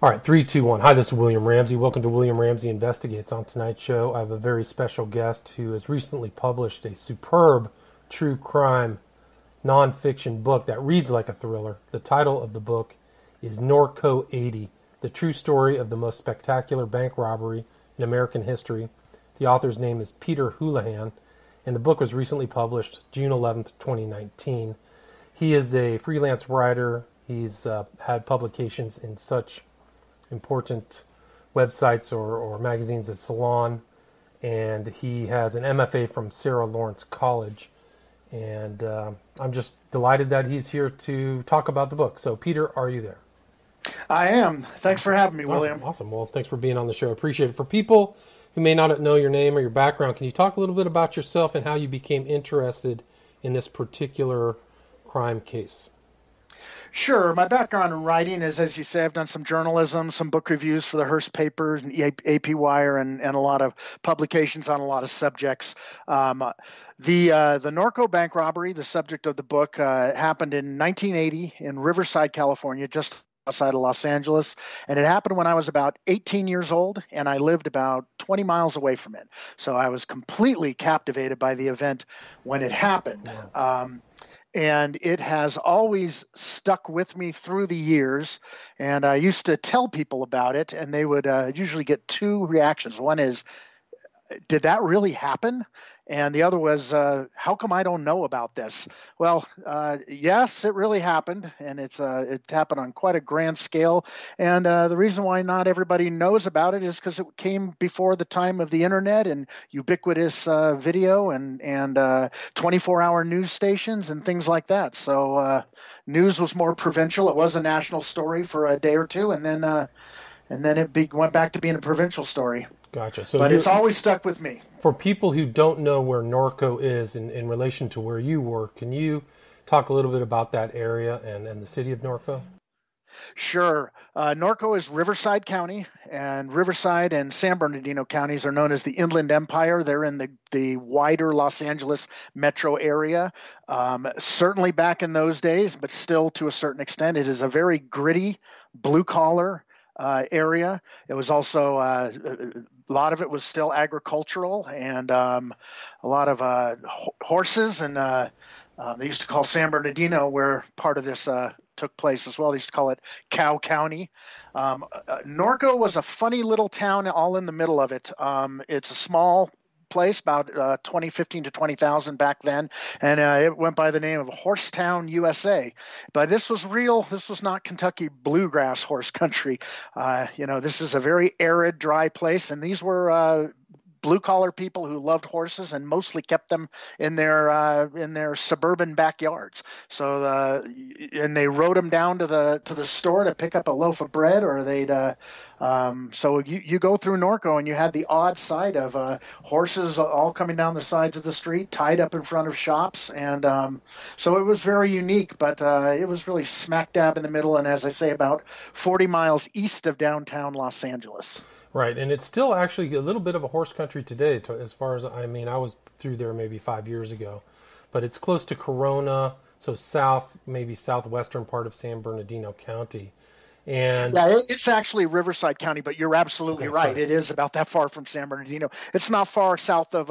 All right, three, two, one. Hi, this is William Ramsey. Welcome to William Ramsey Investigates. On tonight's show, I have a very special guest who has recently published a superb true crime nonfiction book that reads like a thriller. The title of the book is Norco 80, the true story of the most spectacular bank robbery in American history. The author's name is Peter Houlahan, and the book was recently published June 11th, 2019. He is a freelance writer. He's had publications in such important websites or magazines as Salon, and he has an MFA from Sarah Lawrence College. And I'm just delighted that he's here to talk about the book. So, Peter, are you there? I am. Thanks for having me, William. Awesome. Well, thanks for being on the show. I appreciate it. For people who may not know your name or your background, can you talk a little bit about yourself and how you became interested in this particular crime case? Sure. My background in writing is, as you say, I've done some journalism, some book reviews for the Hearst papers and AP Wire, and a lot of publications on a lot of subjects. The Norco bank robbery, the subject of the book, happened in 1980 in Riverside, California, just outside of Los Angeles. And it happened when I was about 18 years old, and I lived about 20 miles away from it. So I was completely captivated by the event when it happened. Yeah. And it has always stuck with me through the years. And I used to tell people about it, and they would usually get two reactions. One is, did that really happen? And the other was, how come I don't know about this? Well, yes, it really happened, and it happened on quite a grand scale. And the reason why not everybody knows about it is because it came before the time of the internet and ubiquitous video and 24-hour news stations and things like that. So news was more provincial. It was a national story for a day or two, and then it went back to being a provincial story. Gotcha. But it's always stuck with me. For people who don't know where Norco is in relation to where you work, can you talk a little bit about that area and the city of Norco? Sure. Norco is Riverside County, and Riverside and San Bernardino counties are known as the Inland Empire. They're in the wider Los Angeles metro area. Certainly back in those days, but still to a certain extent, it is a very gritty, blue-collar area. It was also a lot of it was still agricultural, and a lot of horses. And they used to call San Bernardino, where part of this took place as well, they used to call it Cow County. Norco was a funny little town all in the middle of it. It's a small place, about 15 to 20,000 back then, and it went by the name of Horsetown, USA. But this was real. This was not Kentucky bluegrass horse country. This is a very arid, dry place, and these were blue-collar people who loved horses and mostly kept them in their suburban backyards. So, and they rode them down to the store to pick up a loaf of bread, or they'd. So you go through Norco, and you had the odd sight of horses all coming down the sides of the street, tied up in front of shops, and so it was very unique. But it was really smack dab in the middle, and as I say, about 40 miles east of downtown Los Angeles. Right, and it's still actually a little bit of a horse country today, as far as, I was through there maybe 5 years ago, but it's close to Corona, so maybe southwestern part of San Bernardino County. And yeah, it's actually Riverside County, but you're absolutely right. Sorry. It is about that far from San Bernardino. It's not far south of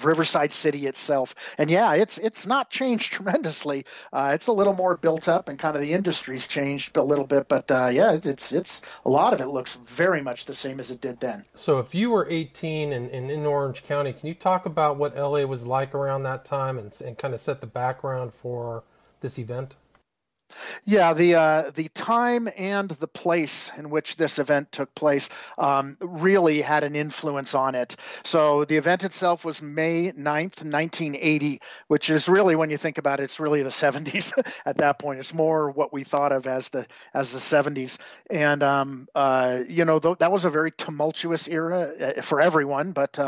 Riverside City itself. And yeah, it's not changed tremendously. It's a little more built up, and kind of the industry's changed a little bit. But yeah, it's a lot of it looks very much the same as it did then. So if you were 18 and in Orange County, can you talk about what LA was like around that time and kind of set the background for this event? Yeah, the time and the place in which this event took place really had an influence on it. So the event itself was May 9th, 1980, which is really, when you think about it, it's really the 70s at that point. It's more what we thought of as the 70s. And, that was a very tumultuous era for everyone, but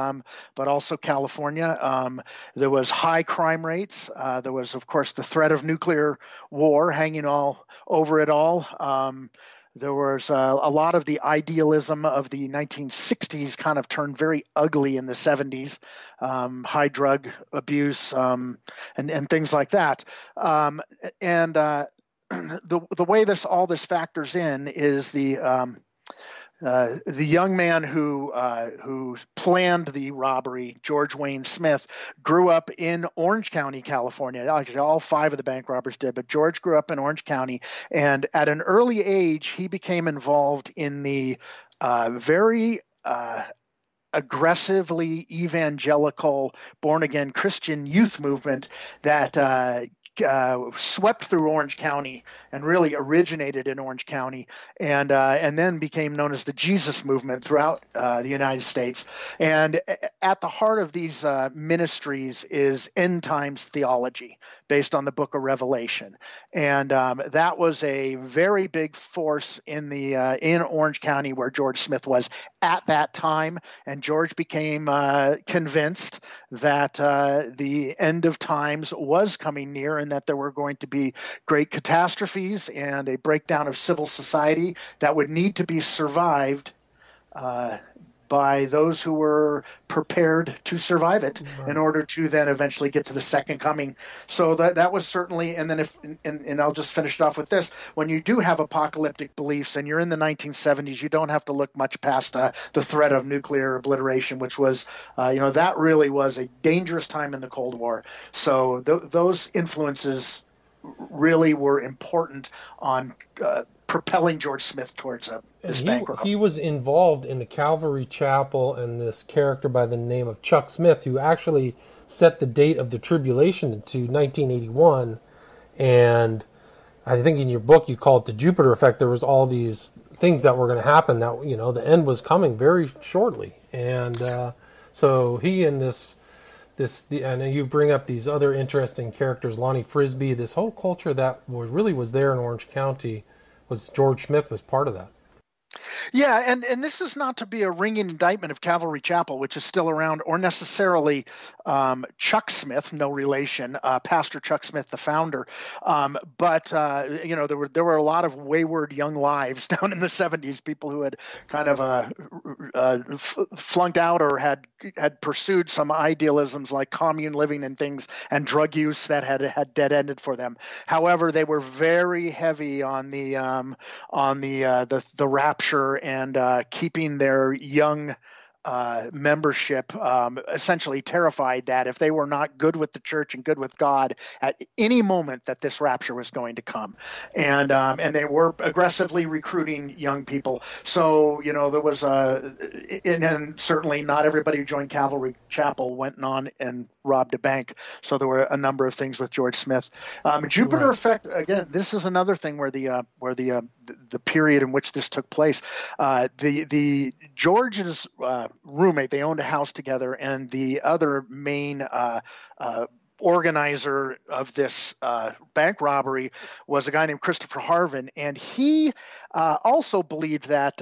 also California. There was high crime rates. There was, of course, the threat of nuclear war hanging all over it all. There was a lot of the idealism of the 1960s kind of turned very ugly in the 70s, high drug abuse and things like that. the way all this factors in is the young man who planned the robbery, George Wayne Smith, grew up in Orange County, California. Actually, all 5 of the bank robbers did, but George grew up in Orange County, and at an early age, he became involved in the very aggressively evangelical, born-again Christian youth movement that swept through Orange County and really originated in Orange County, and then became known as the Jesus movement throughout the United States. And at the heart of these ministries is end times theology based on the Book of Revelation, and that was a very big force in Orange County where George Smith was at that time. And George became convinced that the end of times was coming near, and that there were going to be great catastrophes and a breakdown of civil society that would need to be survived by those who were prepared to survive it in order to then eventually get to the second coming. So that was certainly, and then and I'll just finish it off with this: when you do have apocalyptic beliefs and you're in the 1970s, you don't have to look much past the threat of nuclear obliteration, which was, that really was a dangerous time in the Cold War. So those influences really were important on propelling George Smith towards this bank robbery. He was involved in the Calvary Chapel, and this character by the name of Chuck Smith, who actually set the date of the tribulation to 1981. And I think in your book you call it the Jupiter effect. There was all these things that were going to happen, that the end was coming very shortly. And so he and and you bring up these other interesting characters, Lonnie Frisbee, this whole culture that was there in Orange County. George Smith was part of that. Yeah, and this is not to be a ringing indictment of Calvary Chapel, which is still around, or necessarily Chuck Smith, no relation, Pastor Chuck Smith, the founder. But there were a lot of wayward young lives down in the 70s, people who had kind of flunked out or had pursued some idealisms like commune living and things, and drug use that had dead ended for them. However, they were very heavy on the rapture and keeping their young membership essentially terrified that if they were not good with the church and good with God at any moment, that this rapture was going to come. And they were aggressively recruiting young people. So, there was and certainly not everybody who joined Calvary Chapel went on and robbed a bank. So there were a number of things with George Smith. Jupiter effect, again, this is another thing where the period in which this took place. The George's roommate, they owned a house together, and the other main organizer of this bank robbery was a guy named Christopher Harvin, and he also believed that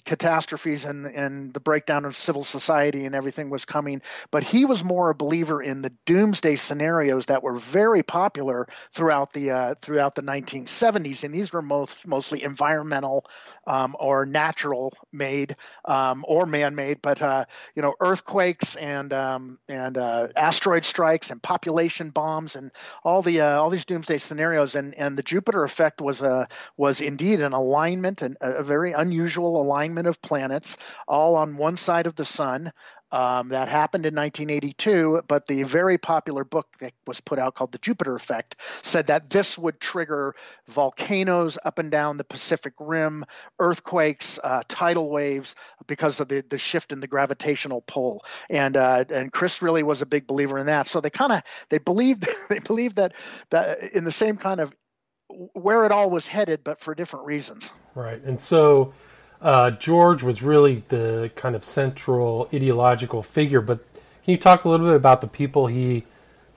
catastrophes and the breakdown of civil society and everything was coming, but he was more a believer in the doomsday scenarios that were very popular throughout the 1970s, and these were mostly environmental or natural made or man-made, but earthquakes and asteroid strikes and population bombs and all these doomsday scenarios, and the Jupiter effect was indeed an alignment, and a very unusual alignment of planets all on one side of the sun. That happened in 1982, but the very popular book that was put out called The Jupiter Effect said that this would trigger volcanoes up and down the Pacific Rim, earthquakes, tidal waves, because of the shift in the gravitational pull. And Chris really was a big believer in that. So they believed that in the same kind of where it all was headed, but for different reasons. Right. And so George was really the kind of central ideological figure, but can you talk a little bit about the people he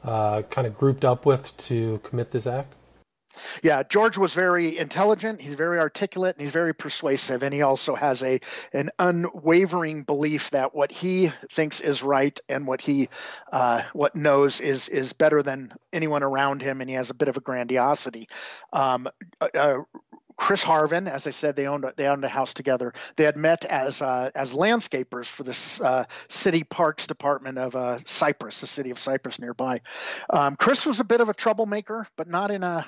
kind of grouped up with to commit this act? Yeah, George was very intelligent, he's very articulate, and he's very persuasive, and he also has an unwavering belief that what he thinks is right and what knows is better than anyone around him, and he has a bit of a grandiosity. Chris Harvin, as I said, they owned a house together. They had met as landscapers for this city parks department of Cyprus, the city of Cyprus nearby. Chris was a bit of a troublemaker, but not in a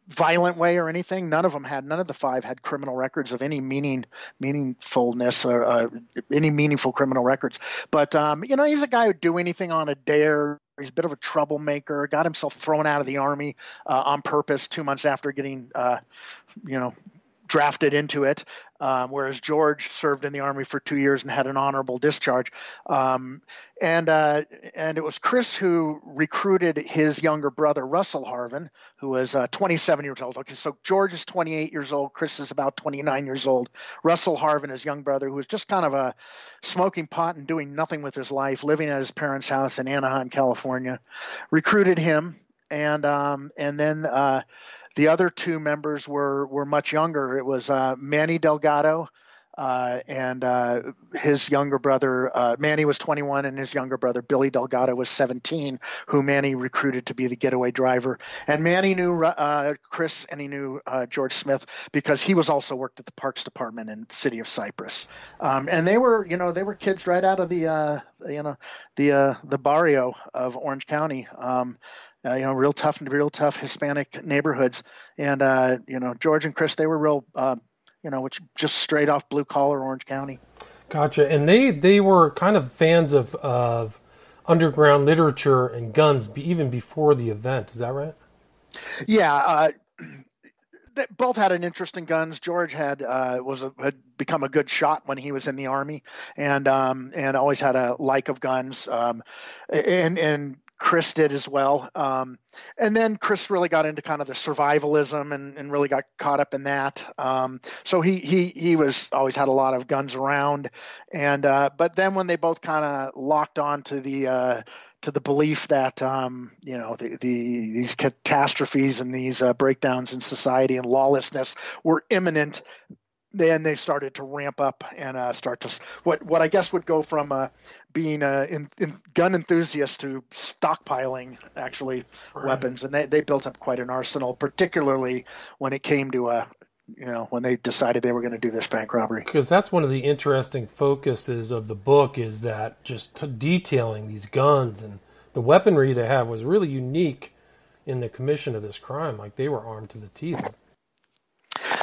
violent way or anything. None of the five had criminal records of any meaningfulness or any meaningful criminal records. But he's a guy who'd do anything on a dare. He's a bit of a troublemaker. Got himself thrown out of the army on purpose 2 months after getting drafted into it, whereas George served in the Army for 2 years and had an honorable discharge. And it was Chris who recruited his younger brother, Russell Harvin, who was 27 years old. Okay, so George is 28 years old. Chris is about 29 years old. Russell Harvin, his young brother, who was just kind of smoking pot and doing nothing with his life, living at his parents' house in Anaheim, California, recruited him. And then the other two members were much younger. It was Manny Delgado and his younger brother. Manny was 21 and his younger brother, Billy Delgado, was 17, who Manny recruited to be the getaway driver. And Manny knew Chris and he knew George Smith because he was also worked at the Parks Department in the city of Cyprus. And they were kids right out of the barrio of Orange County. Real tough Hispanic neighborhoods. And, George and Chris, they were real, which just straight off blue collar Orange County. Gotcha. And they were kind of fans of underground literature and guns even before the event. Is that right? Yeah. They both had an interest in guns. George had become a good shot when he was in the Army and always had a like of guns. And Chris did as well. And then Chris really got into kind of the survivalism and really got caught up in that. So he was always had a lot of guns around. And but then when they both kind of locked on to the belief that these catastrophes and these breakdowns in society and lawlessness were imminent, then they started to ramp up and start to what I guess would go from being in gun enthusiasts to stockpiling actually weapons, and they built up quite an arsenal, particularly when it came to when they decided they were going to do this bank robbery. Because that's one of the interesting focuses of the book is that just detailing these guns and the weaponry they have was really unique in the commission of this crime. Like they were armed to the teeth.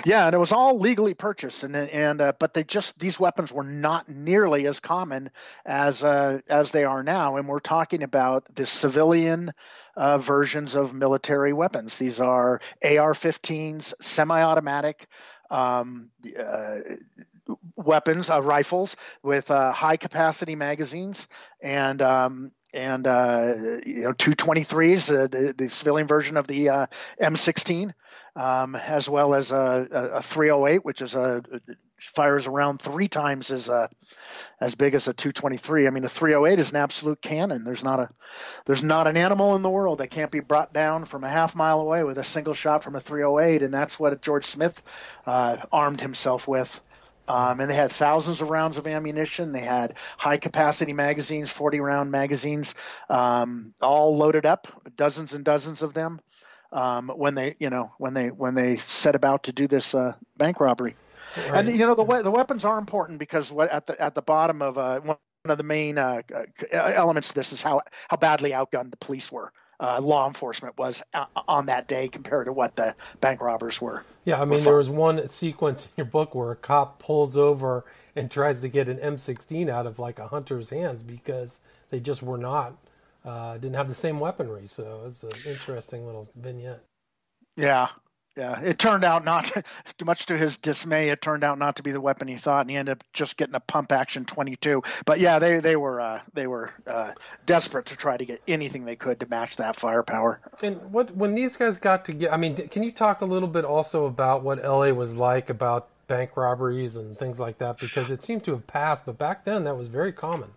Yeah, and it was all legally purchased, but these weapons were not nearly as common as they are now, and we're talking about the civilian versions of military weapons. These are AR-15s, semi-automatic weapons, rifles with high-capacity magazines, and 223s, the civilian version of the M16, as well as a 308, which fires around 3 times as big as a 223. I mean, a 308 is an absolute cannon. There's not an animal in the world that can't be brought down from a half mile away with a single shot from a 308, and that's what George Smith armed himself with. And they had thousands of rounds of ammunition. They had high-capacity magazines, 40-round magazines, all loaded up, dozens and dozens of them. When they set about to do this bank robbery, right. And the weapons are important because at the bottom of one of the main elements of this is how badly outgunned the police were. Law enforcement was on that day compared to what the bank robbers were. Yeah, I mean, there was one sequence in your book where a cop pulls over and tries to get an M16 out of like a hunter's hands because they just were not, didn't have the same weaponry. So it was an interesting little vignette. Yeah. It turned out not, much to his dismay, it turned out not to be the weapon he thought, and he ended up just getting a pump action 22. But yeah, they were desperate to try to get anything they could to match that firepower. And when these guys got together, I mean, can you talk a little bit also about what LA was like about bank robberies and things like that? Because it seemed to have passed, but back then that was very common.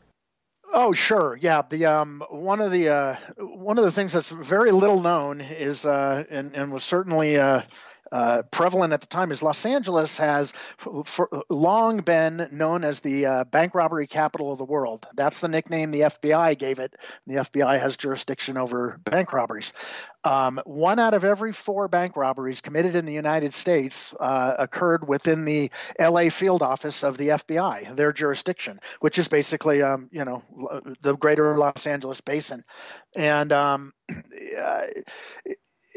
Oh, sure. Yeah. The one of the things that's very little known is and was certainly prevalent at the time is Los Angeles has for long been known as the bank robbery capital of the world. That's the nickname the FBI gave it. The FBI has jurisdiction over bank robberies. One out of every 4 bank robberies committed in the United States occurred within the LA field office of the FBI, their jurisdiction, which is basically, the greater Los Angeles basin. And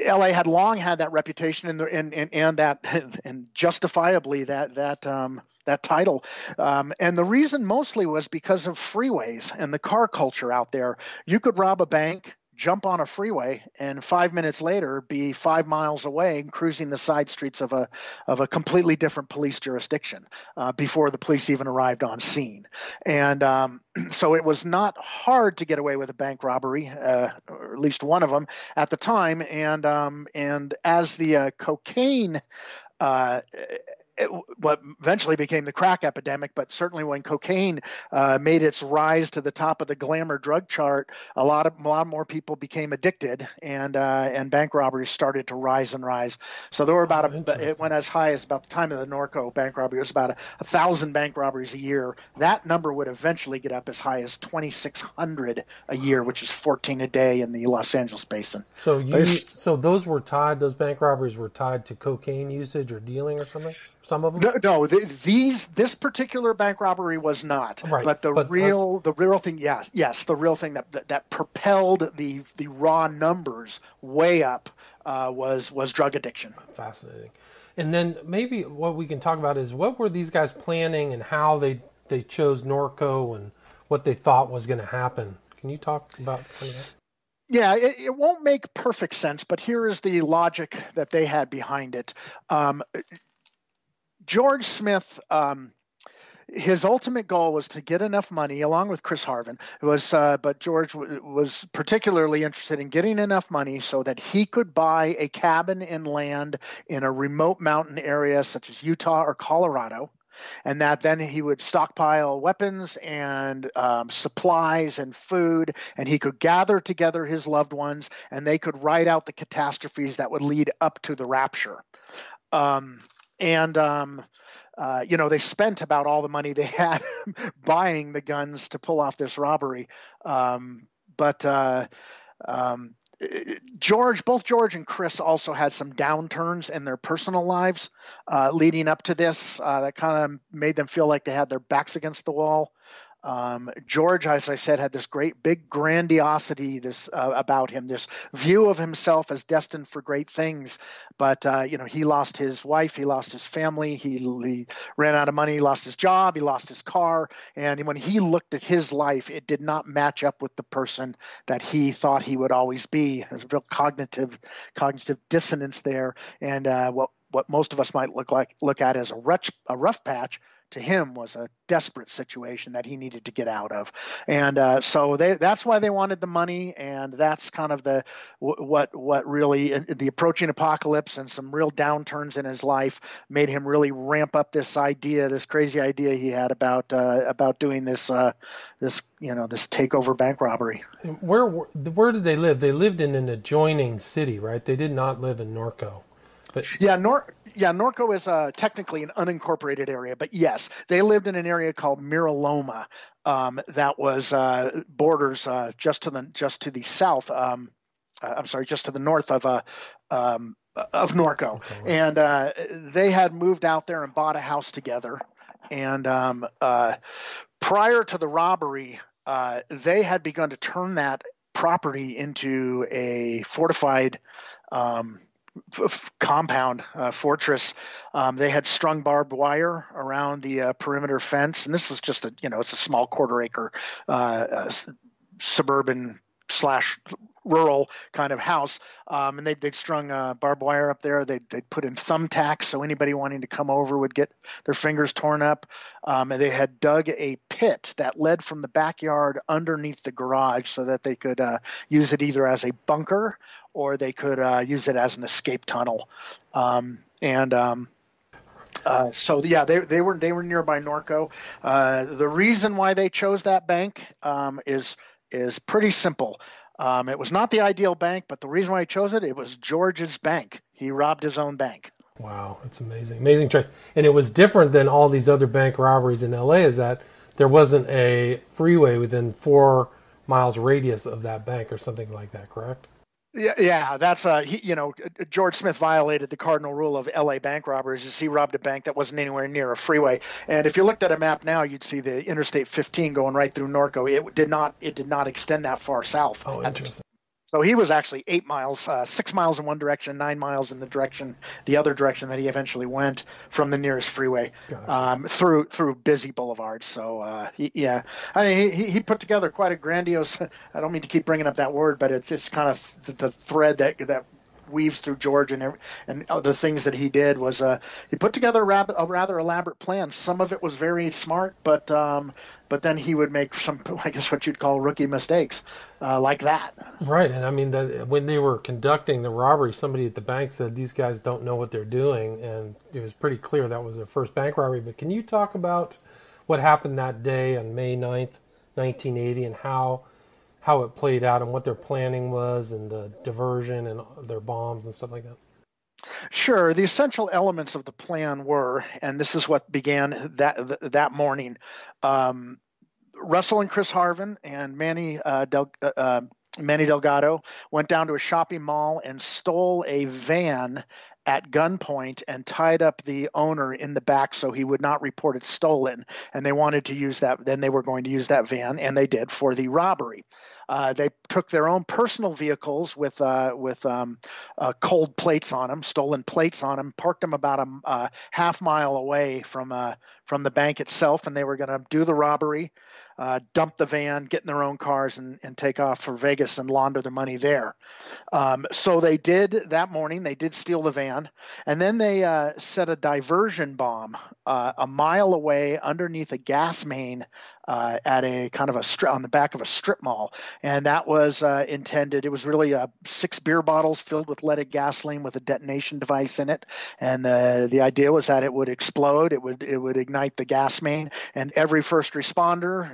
LA had long had that reputation and that and justifiably that title. And the reason mostly was because of freeways and the car culture out there. You could rob a bank, jump on a freeway, and 5 minutes later be 5 miles away and cruising the side streets of a completely different police jurisdiction before the police even arrived on scene. And so it was not hard to get away with a bank robbery, or at least one of them at the time. And as the cocaine what eventually became the crack epidemic, but certainly when cocaine made its rise to the top of the glamour drug chart, a lot more people became addicted, and bank robberies started to rise and rise. So there were it went as high as about the time of the Norco bank robbery. It was about 1,000 bank robberies a year. That number would eventually get up as high as 2,600 a year, which is 14 a day in the Los Angeles basin. So those bank robberies were tied to cocaine usage or dealing or something? Some of them? No. This particular bank robbery was not. Right. But the real thing, the real thing that propelled the raw numbers way up was drug addiction. Fascinating. And then maybe what we can talk about is what were these guys planning and how they chose Norco and what they thought was going to happen. Can you talk about kind of that? Yeah, it won't make perfect sense, but here is the logic that they had behind it. George Smith, his ultimate goal was to get enough money, along with Chris Harvin, but George was particularly interested in getting enough money so that he could buy a cabin and land in a remote mountain area such as Utah or Colorado, and that then he would stockpile weapons and supplies and food, and he could gather together his loved ones, and they could ride out the catastrophes that would lead up to the rapture. They spent about all the money they had buying the guns to pull off this robbery. Both George and Chris also had some downturns in their personal lives leading up to this that kind of made them feel like they had their backs against the wall. George, as I said, had this great big grandiosity about him, this view of himself as destined for great things. But, he lost his wife, he lost his family, he ran out of money, he lost his job, he lost his car. And when he looked at his life, it did not match up with the person that he thought he would always be. There's a real cognitive dissonance there. And what most of us might look at as a rough patch, to him was a desperate situation that he needed to get out of. And so that's why they wanted the money, and that's kind of what really the approaching apocalypse and some real downturns in his life made him really ramp up this crazy idea he had about doing this takeover bank robbery. Where did they live? They lived in an adjoining city, right? They did not live in Norco. Norco is technically an unincorporated area, but yes, they lived in an area called Miraloma that was borders just to the south. Just to the north of Norco, okay. And they had moved out there and bought a house together. And prior to the robbery, they had begun to turn that property into a fortified compound, fortress. They had strung barbed wire around the perimeter fence, and this was just it's a small quarter-acre suburban / rural kind of house, and they'd strung barbed wire up there. They'd put in thumbtacks so anybody wanting to come over would get their fingers torn up. And they had dug a pit that led from the backyard underneath the garage so that they could use it either as a bunker or they could use it as an escape tunnel. They were nearby Norco. The reason why they chose that bank is pretty simple. It was not the ideal bank, but the reason why he chose it was George's bank. He robbed his own bank. Wow, that's amazing. Amazing choice. And it was different than all these other bank robberies in LA, is that there wasn't a freeway within 4 miles radius of that bank or something like that, correct? Yeah, that's George Smith violated the cardinal rule of L.A. bank robberies. Is he robbed a bank that wasn't anywhere near a freeway. And if you looked at a map now, you'd see the Interstate 15 going right through Norco. It did not extend that far south. Oh, interesting. So he was actually 8 miles, 6 miles in one direction, 9 miles in the other direction that he eventually went from the nearest freeway, Gotcha. through busy boulevards. So I mean, he put together quite a grandiose. I don't mean to keep bringing up that word, but it's kind of the thread that weaves through George and the things that he did was he put together a rather elaborate plan. Some of it was very smart, but then he would make some, I guess, what you'd call rookie mistakes, like that. Right, and I mean, when they were conducting the robbery, somebody at the bank said these guys don't know what they're doing, and it was pretty clear that was their first bank robbery. But can you talk about what happened that day on May 9th, 1980, and how it played out and what their planning was and the diversion and their bombs and stuff like that? Sure. The essential elements of the plan were, and this is what began that morning. Russell and Chris Harvin and Manny Delgado went down to a shopping mall and stole a van at gunpoint and tied up the owner in the back so he would not report it stolen. And they wanted to use that. Then they were going to use that van, and they did, for the robbery. They took their own personal vehicles with cold plates on them, stolen plates on them, parked them about a half mile away from the bank itself, and they were going to do the robbery, dump the van, get in their own cars, and take off for Vegas and launder their money there. So they did that morning. They did steal the van, and then they set a diversion bomb a mile away underneath a gas main at a kind of on the back of a strip mall. And that was intended. It was really 6 beer bottles filled with leaded gasoline with a detonation device in it. And the idea was that it would explode. It would ignite the gas main, and every first responder,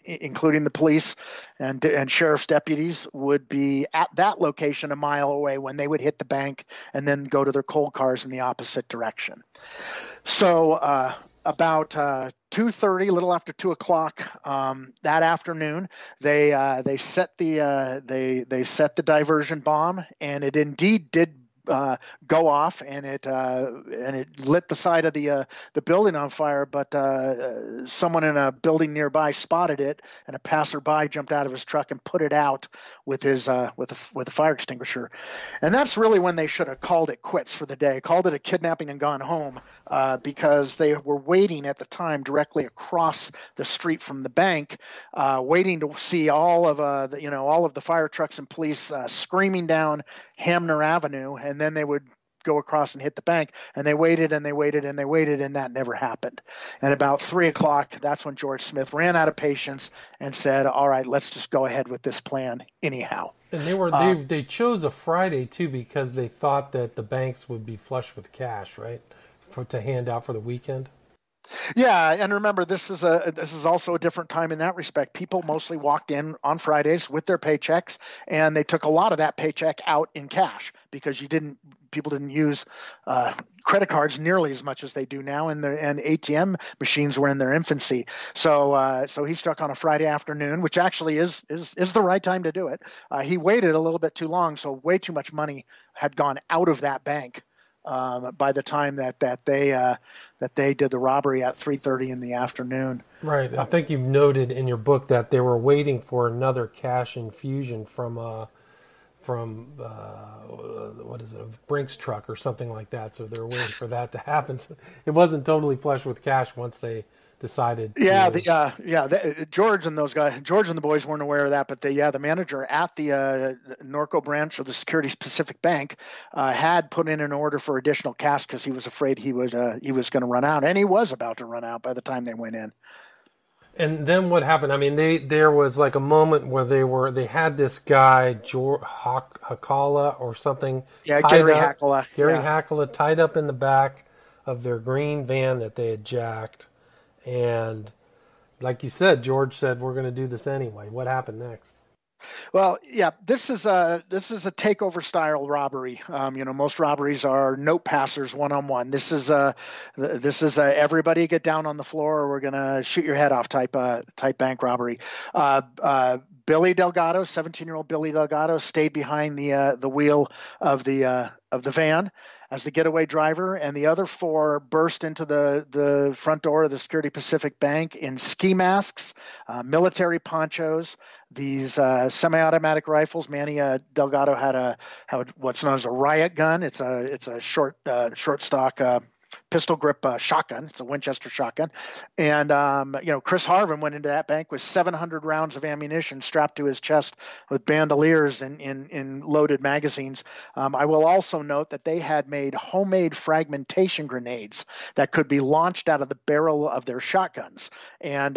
including the police and sheriff's deputies, would be at that location a mile away when they would hit the bank and then go to their cold cars in the opposite direction. So about 2:30, a little after 2 o'clock that afternoon, they set the diversion bomb, and it indeed did go off, and it lit the side of the building on fire. But someone in a building nearby spotted it, and a passerby jumped out of his truck and put it out with a fire extinguisher. And that's really when they should have called it quits for the day, called it a kidnapping and gone home, because they were waiting at the time directly across the street from the bank, waiting to see all of the fire trucks and police screaming down Hamner Avenue, and then they would go across and hit the bank. And they waited and they waited and they waited, and that never happened. And about 3 o'clock, that's when George Smith ran out of patience and said, "All right, let's just go ahead with this plan anyhow." And they chose a Friday too because they thought that the banks would be flush with cash, right, to hand out for the weekend. Yeah, and remember, this is also a different time in that respect. People mostly walked in on Fridays with their paychecks, and they took a lot of that paycheck out in cash because people didn't use credit cards nearly as much as they do now, and ATM machines were in their infancy. So he struck on a Friday afternoon, which actually is the right time to do it. He waited a little bit too long, so way too much money had gone out of that bank by the time that they did the robbery at 3:30 in the afternoon. Right. I think you've noted in your book that they were waiting for another cash infusion from what is it, a Brinks truck or something like that. So they're waiting for that to happen. So it wasn't totally flush with cash once they decided. George and the boys weren't aware of that, but the manager at the Norco branch of the Securities Pacific Bank had put in an order for additional cash because he was afraid he was going to run out, and he was about to run out by the time they went in. And then what happened? I mean, there was like a moment where they had this guy Hakala or something. Yeah, Gary Hakala. Gary Hakala tied up in the back of their green van that they had jacked. And like you said, George said, "We're going to do this anyway." What happened next? Well, yeah, this is a takeover style robbery. Most robberies are note passers one on one. This is a everybody get down on the floor or we're gonna shoot your head off type bank robbery. Billy Delgado, 17-year-old Billy Delgado, stayed behind the wheel of the van as the getaway driver, and the other four burst into the front door of the Security Pacific Bank in ski masks, military ponchos, these semi-automatic rifles. Manny Delgado had what's known as a riot gun. It's a short stock pistol grip shotgun. It's a Winchester shotgun. And, Chris Harvin went into that bank with 700 rounds of ammunition strapped to his chest with bandoliers in loaded magazines. I will also note that they had made homemade fragmentation grenades that could be launched out of the barrel of their shotguns. And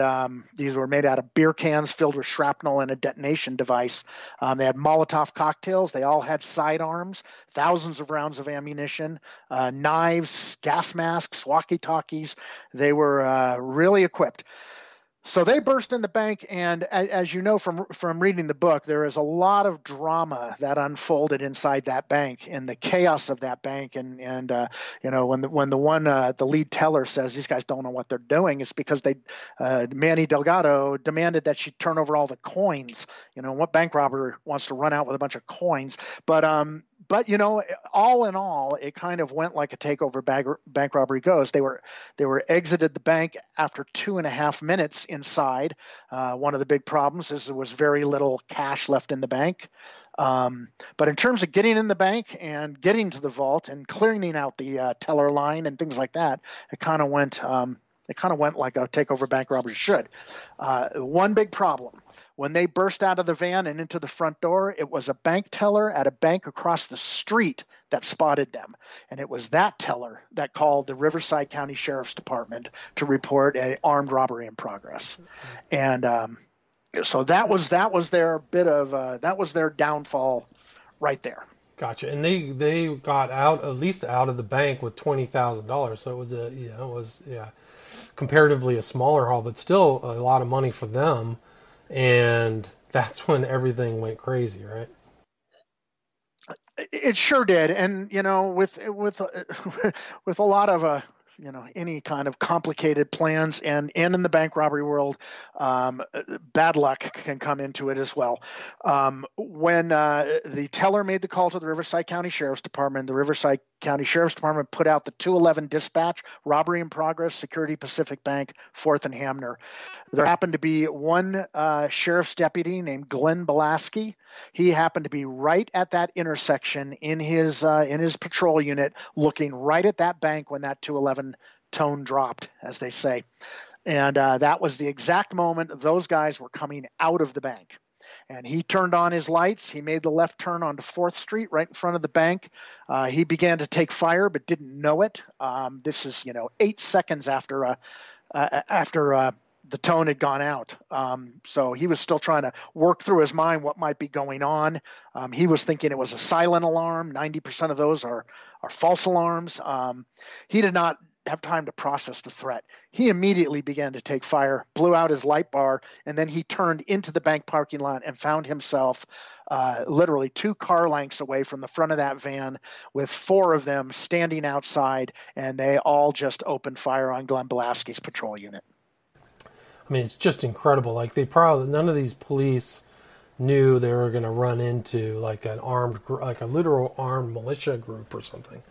these were made out of beer cans filled with shrapnel and a detonation device. They had Molotov cocktails. They all had sidearms, thousands of rounds of ammunition, knives, gas masks, walkie-talkies. They were really equipped. So they burst in the bank, and as you know from reading the book, there is a lot of drama that unfolded inside that bank and the chaos of that bank. And when the lead teller says these guys don't know what they're doing, it's because Manny Delgado demanded that she turn over all the coins. What bank robber wants to run out with a bunch of coins? But all in all, it kind of went like a takeover bank robbery goes. They were exited the bank after 2.5 minutes inside. One of the big problems is there was very little cash left in the bank. But in terms of getting in the bank and getting to the vault and clearing out the teller line and things like that, it kind of went like a takeover bank robbery should. One big problem. When they burst out of the van and into the front door, it was a bank teller at a bank across the street that spotted them. And it was that teller that called the Riverside County Sheriff's Department to report an armed robbery in progress. And so that was their downfall right there. Gotcha. And they got at least out of the bank with $20,000. So it was comparatively a smaller haul, but still a lot of money for them. And that's when everything went crazy, right? It sure did. And with a lot of any kind of complicated plans and in the bank robbery world, bad luck can come into it as well. When the teller made the call to the Riverside County Sheriff's Department, the Riverside County Sheriff's Department put out the 211 dispatch, robbery in progress, Security Pacific Bank, 4th and Hamner. There happened to be one sheriff's deputy named Glenn Belaski. He happened to be right at that intersection in his patrol unit, looking right at that bank when that 211 tone dropped, as they say. And that was the exact moment those guys were coming out of the bank. And he turned on his lights. He made the left turn onto 4th Street right in front of the bank. He began to take fire but didn't know it. This is 8 seconds after the tone had gone out. So he was still trying to work through his mind what might be going on. He was thinking it was a silent alarm. 90% of those are false alarms. He did not have time to process the threat. He immediately began to take fire, blew out his light bar, and then he turned into the bank parking lot and found himself literally 2 car lengths away from the front of that van with 4 of them standing outside, and they all just opened fire on Glenn Belaski's patrol unit. I mean, it's just incredible. Like none of these police knew they were going to run into like a literal armed militia group or something.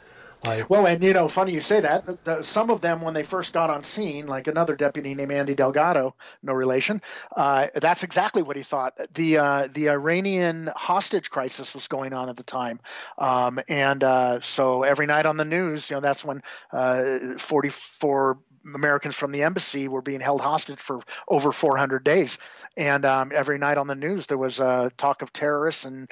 Well, and funny you say that. Some of them, when they first got on scene, like another deputy named Andy Delgado, no relation, that's exactly what he thought. The Iranian hostage crisis was going on at the time, and so every night on the news, that's when 44 Americans from the embassy were being held hostage for over 400 days. And every night on the news, there was talk of terrorists and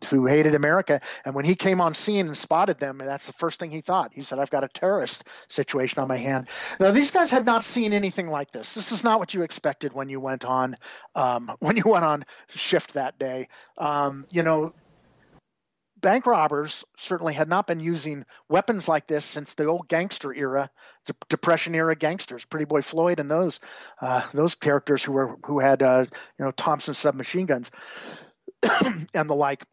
who hated America. And when he came on scene and spotted them, that's the first thing he thought. He said, "I've got a terrorist situation on my hand." Now, these guys had not seen anything like this. This is not what you expected when you went on shift that day. bank robbers certainly had not been using weapons like this since the old gangster era, the Depression era gangsters, Pretty Boy Floyd, and those characters who had Thompson submachine guns and the like.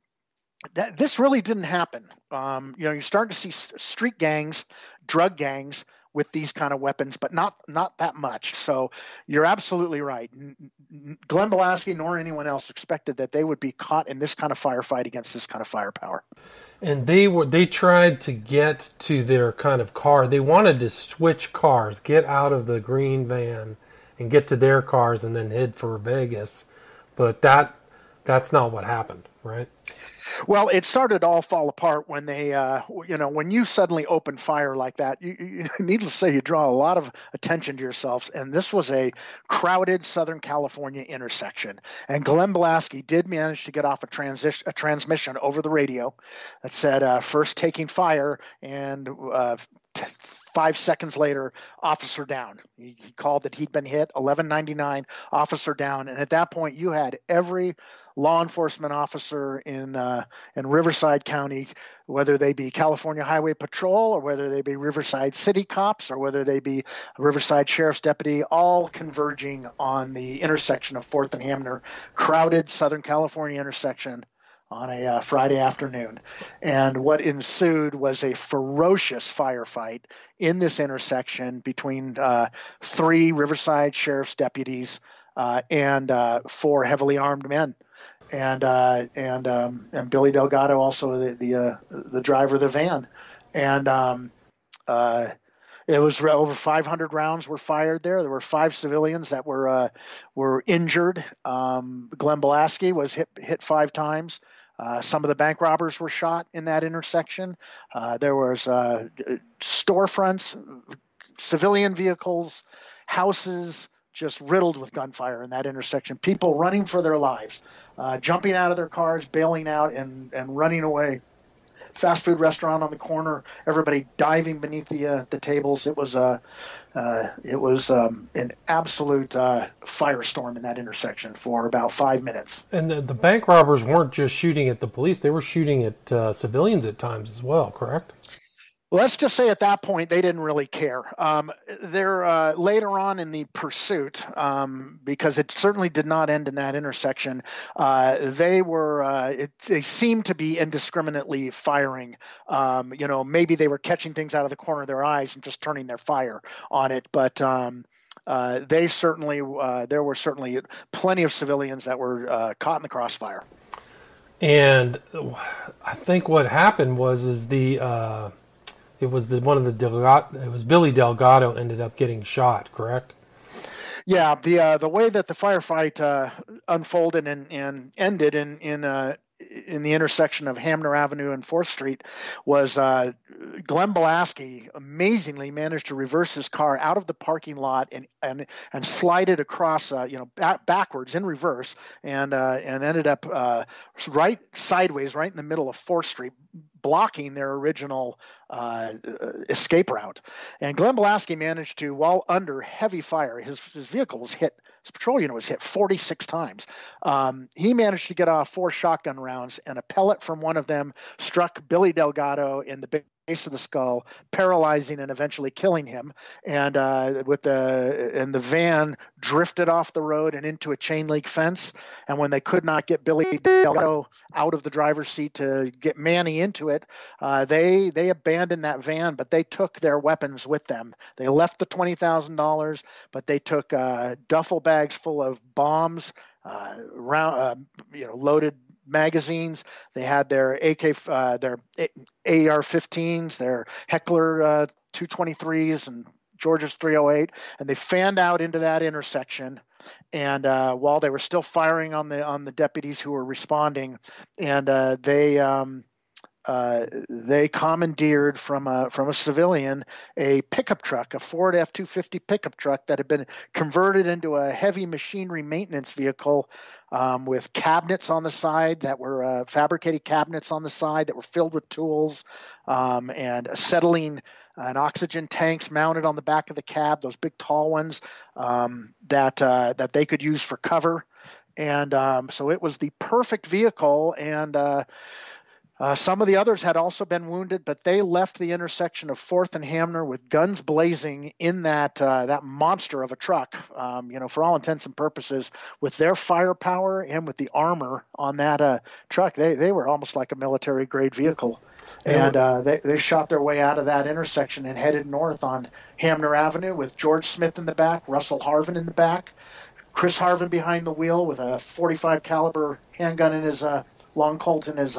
This really didn't happen. You're starting to see street gangs, drug gangs with these kind of weapons, but not that much. So you're absolutely right. Glenn Belasky nor anyone else expected that they would be caught in this kind of firefight against this kind of firepower. And they tried to get to their kind of car. They wanted to switch cars, get out of the green van and get to their cars and then head for Vegas. But that's not what happened, right? Well, it started to all fall apart when they, when you suddenly open fire like that. You needless to say, you draw a lot of attention to yourselves. And this was a crowded Southern California intersection. And Glenn Belasky did manage to get off a transmission over the radio that said first taking fire, and 5 seconds later, officer down. He called that he'd been hit, 1199, officer down. And at that point, you had every law enforcement officer in Riverside County, whether they be California Highway Patrol or whether they be Riverside City Cops or whether they be Riverside Sheriff's Deputy, all converging on the intersection of 4th and Hamner, crowded Southern California intersection on a Friday afternoon. And what ensued was a ferocious firefight in this intersection between 3 Riverside Sheriff's deputies and 4 heavily armed men. And Billy Delgado, also the driver of the van. And it was over 500 rounds were fired there. There were 5 civilians that were injured. Glenn Belasky was hit 5 times. Some of the bank robbers were shot in that intersection. There was storefronts, civilian vehicles, houses just riddled with gunfire in that intersection. People running for their lives, jumping out of their cars, bailing out, and running away. Fast food restaurant on the corner, everybody diving beneath the tables. It was an absolute firestorm in that intersection for about 5 minutes. And the bank robbers weren't just shooting at the police; they were shooting at civilians at times as well. Correct? Let's just say at that point they didn't really care. They're later on in the pursuit, because it certainly did not end in that intersection. They seemed to be indiscriminately firing. Maybe they were catching things out of the corner of their eyes and just turning their fire on it. But there were certainly plenty of civilians that were caught in the crossfire. And I think what happened was it was Billy Delgado ended up getting shot, correct? Yeah, the way that the firefight unfolded and ended in the intersection of Hamner Avenue and 4th Street was Glenn Belasky amazingly managed to reverse his car out of the parking lot and slide it across backwards in reverse and ended up right sideways right in the middle of 4th Street, blocking their original escape route. And Glenn Belasky managed to, while under heavy fire, his vehicle was hit, his patrol unit was hit 46 times. He managed to get off 4 shotgun rounds, and a pellet from one of them struck Billy Delgado in the base of the skull, paralyzing and eventually killing him. And the van drifted off the road and into a chain link fence. And when they could not get Billy Delgado out of the driver's seat to get Manny into it, they abandoned that van, but they took their weapons with them. They left the $20,000, but they took duffel bags full of bombs, loaded magazines. They had their their AR-15s, their Heckler 223s, and George's 308, and they fanned out into that intersection. And while they were still firing on the deputies who were responding, and they commandeered from a civilian a pickup truck, a Ford F-250 pickup truck that had been converted into a heavy machinery maintenance vehicle with cabinets on the side that were fabricated cabinets on the side that were filled with tools, and acetylene and oxygen tanks mounted on the back of the cab, those big tall ones that they could use for cover. And so it was the perfect vehicle. And Some of the others had also been wounded, but they left the intersection of 4th and Hamner with guns blazing in that monster of a truck. For all intents and purposes, with their firepower and with the armor on that truck, they were almost like a military grade vehicle. And they shot their way out of that intersection and headed north on Hamner Avenue with George Smith in the back, Russell Harvin in the back, Chris Harvin behind the wheel with a .45 caliber handgun in his long Colt in his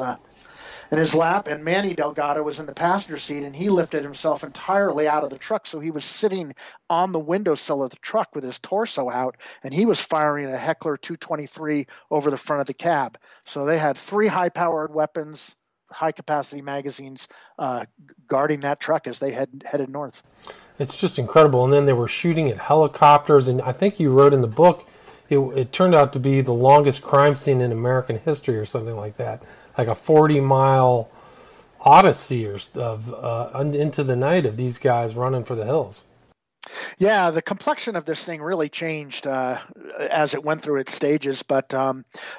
lap, and Manny Delgado was in the passenger seat, and he lifted himself entirely out of the truck, so he was sitting on the windowsill of the truck with his torso out, and he was firing a Heckler .223 over the front of the cab. So they had 3 high-powered weapons, high-capacity magazines guarding that truck as they headed north. It's just incredible. And then they were shooting at helicopters, and I think you wrote in the book it turned out to be the longest crime scene in American history or something like that. Like a 40-mile odyssey into the night of these guys running for the hills. Yeah, the complexion of this thing really changed as it went through its stages, but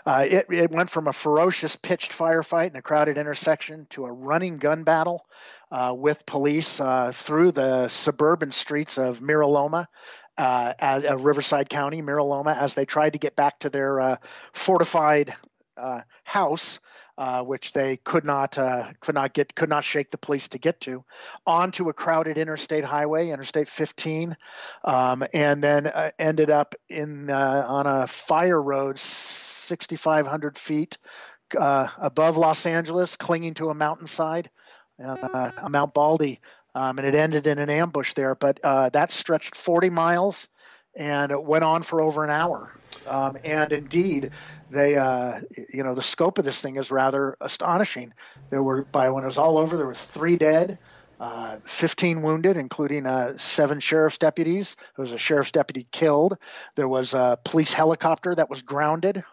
it went from a ferocious pitched firefight in a crowded intersection to a running gun battle with police through the suburban streets of Miraloma, Riverside County, Miraloma, as they tried to get back to their fortified house, which they could not shake the police to get to, onto a crowded interstate highway, Interstate 15, and then ended up on a fire road 6,500 feet above Los Angeles, clinging to a mountainside, Mount Baldy, and it ended in an ambush there. But that stretched 40 miles, and it went on for over an hour. And indeed, the scope of this thing is rather astonishing. When it was all over, there was 3 dead, 15 wounded, including 7 sheriff's deputies. There was a sheriff's deputy killed. There was a police helicopter that was grounded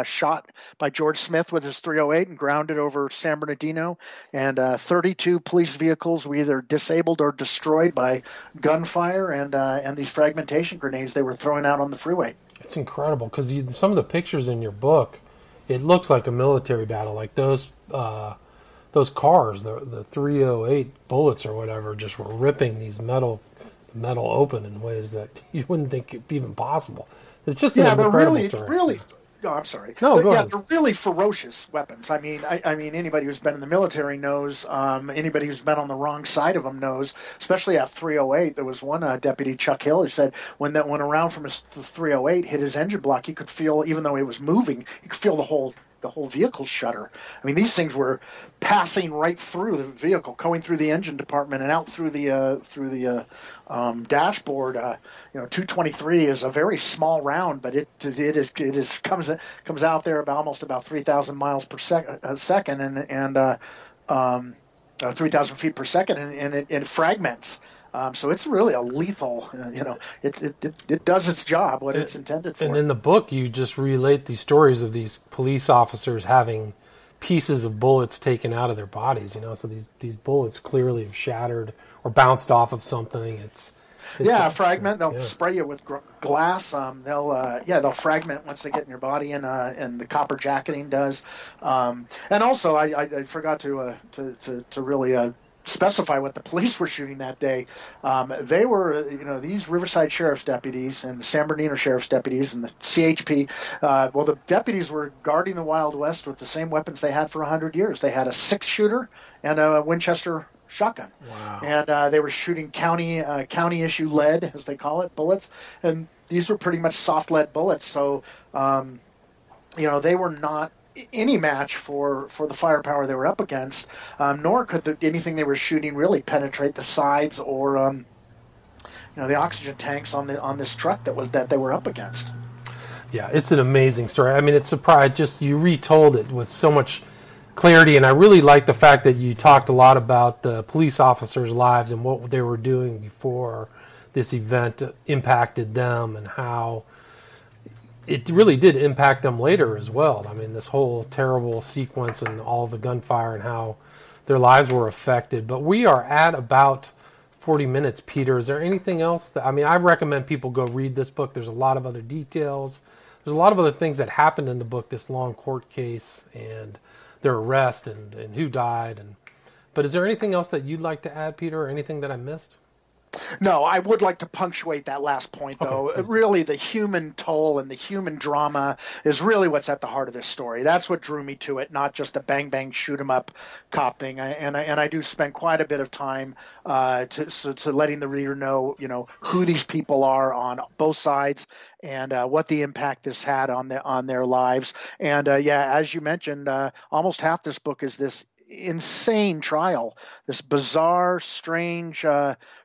shot by George Smith with his .308 and grounded over San Bernardino. And 32 police vehicles were either disabled or destroyed by gunfire and these fragmentation grenades they were throwing out on the freeway. It's incredible because some of the pictures in your book, it looks like a military battle. Like those cars, the 308 bullets or whatever, just were ripping these metal open in ways that you wouldn't think it'd be even possible. It's just an incredible story. Really. No, I'm sorry. No, go ahead. They're really ferocious weapons. I mean, anybody who's been in the military knows. Anybody who's been on the wrong side of them knows. Especially at 308, there was one deputy, Chuck Hill, who said when a round from his 308 hit his engine block, he could feel, even though it was moving, he could feel the whole vehicle shudder. I mean, these things were passing right through the vehicle, going through the engine department and out through the dashboard. 223 is a very small round, but it comes out there about 3,000 miles per second and 3,000 feet per second, and it fragments. So it's really a lethal, it does its job, what it's intended for. And in the book, you just relate these stories of these police officers having pieces of bullets taken out of their bodies, so these bullets clearly have shattered or bounced off of something. It's a fragment. They'll spray you with glass. They'll fragment once they get in your body, and the copper jacketing does. And also, I forgot to really specify what the police were shooting that day. They were, these Riverside Sheriff's deputies and the San Bernardino Sheriff's deputies and the CHP. The deputies were guarding the Wild West with the same weapons they had for 100 years. They had a 6-shooter and a Winchester shotgun. Wow. And they were shooting county issue lead, as they call it, bullets. And these were pretty much soft lead bullets. So, they were not any match for the firepower they were up against, nor could anything they were shooting really penetrate the sides or the oxygen tanks on this truck that they were up against. Yeah, it's an amazing story. I mean, it's surprised. Just you retold it with so much clarity, and I really like the fact that you talked a lot about the police officers' lives and what they were doing before this event impacted them and how it really did impact them later as well. I mean, this whole terrible sequence and all the gunfire and how their lives were affected. But we are at about 40 minutes, Peter. Is there anything else I recommend people go read this book. There's a lot of other details. There's a lot of other things that happened in the book, this long court case, and their arrest and who died. But is there anything else that you'd like to add, Peter, or anything that I missed? No, I would like to punctuate that last point, though. Okay, really, the human toll and the human drama is really what's at the heart of this story. That's what drew me to it, not just a bang bang shoot 'em up cop thing. I do spend quite a bit of time to letting the reader know, who these people are on both sides and what the impact this had on their lives. And as you mentioned, almost half this book is this insane trial, this bizarre, strange,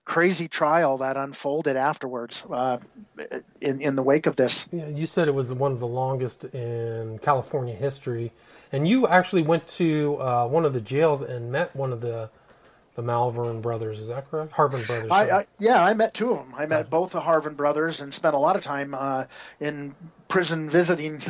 crazy trial that unfolded afterwards in the wake of this. Yeah, you said it was one of the longest in California history, and you actually went to one of the jails and met one of the Malvern brothers. Is that correct? Harvin brothers. I met two of them. I met both the Harvin brothers and spent a lot of time in prison visiting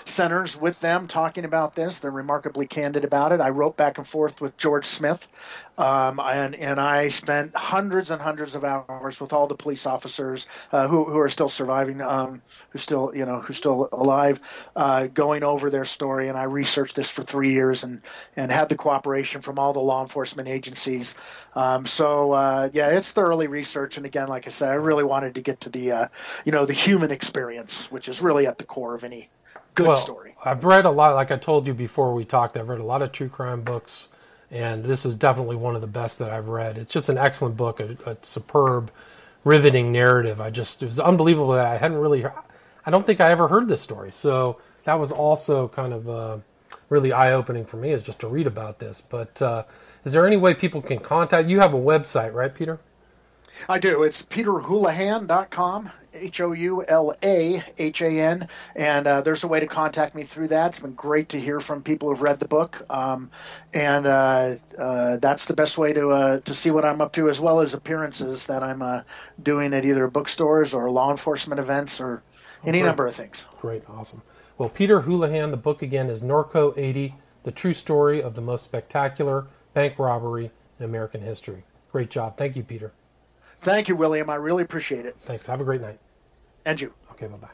centers with them talking about this. They're remarkably candid about it. I wrote back and forth with George Smith, and I spent hundreds and hundreds of hours with all the police officers who are still surviving, who's still alive, going over their story. And I researched this for 3 years and had the cooperation from all the law enforcement agencies. It's thoroughly researched. And again, like I said, I really wanted to get to the human experience, which is really at the core of any good story. I've read a lot, like I told you before we talked, I've read a lot of true crime books, and this is definitely one of the best that I've read. It's just an excellent book, a superb, riveting narrative. It was unbelievable that I don't think I ever heard this story. So that was also kind of really eye-opening for me, is just to read about this. But is there any way people can contact you? You have a website, right, Peter? I do. It's peterhoulahan.com, Houlahan, and there's a way to contact me through that. It's been great to hear from people who've read the book, and that's the best way to see what I'm up to, as well as appearances that I'm doing at either bookstores or law enforcement events or any number of things. Great, awesome. Well, Peter Houlahan, the book again is Norco 80, the true story of the most spectacular bank robbery in American history. Great job. Thank you, Peter. Thank you, William. I really appreciate it. Thanks. Have a great night. And you. Okay, bye-bye.